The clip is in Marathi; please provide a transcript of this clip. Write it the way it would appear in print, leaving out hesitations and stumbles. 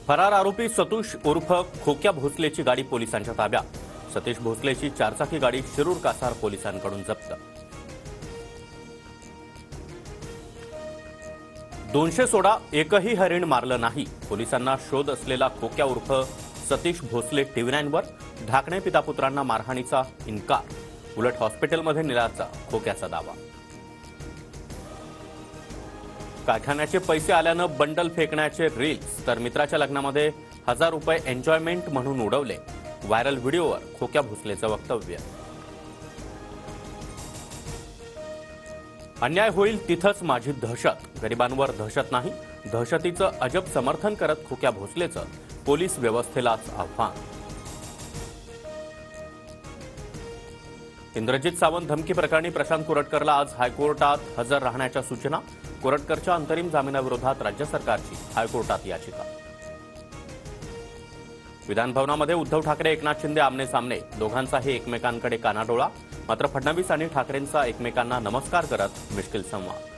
फरार आरोपी सतीश उर्फ खोक्या भोसलेची गाडी पोलिसांच्या ताब्यात। सतीश भोसलेची चारचाकी गाडी शिरूर कासार पोलिसांकडून जप्त। 200 सोडा एकही हरिण मारलं नाही, पोलिसांना शोध असलेला खोक्या उर्फ सतीश भोसले TV9 वर ढाकणे पिता पुत्रांना मारहाणीचा इन्कार, उलट हॉस्पिटलमध्ये नेल्याचा खोक्याचा दावा। कारखान्याचे पैसे आल्यानं बंडल फेकण्याचे रील्स तर मित्राच्या लग्नामध्ये 1000 रुपये एन्जॉयमेंट म्हणून उडवले, व्हायरल व्हिडिओवर खोक्या भोसलेचं वक्तव्य। अन्याय होईल तिथंच माझी दहशत, गरिबांवर दहशत नाही, दहशतीचं अजब समर्थन करत खोक्या भोसलेचं पोलीस व्यवस्थेलाच आव्हान। इंद्रजित सावंत धमकी प्रकरणी प्रशांत कोरटकरला आज हायकोर्टात हजर राहण्याच्या सूचना। कोरटकरच्या अंतरिम जामिनाविरोधात राज्य सरकारची हायकोर्टात याचिका। विधानभवनामध्ये उद्धव ठाकरे एकनाथ शिंदे आमने सामने, दोघांचाही एकमेकांकडे कानाडोळा, मात्र फडणवीस आणि ठाकरेंचा एकमेकांना नमस्कार करत मिश्किल संवाद।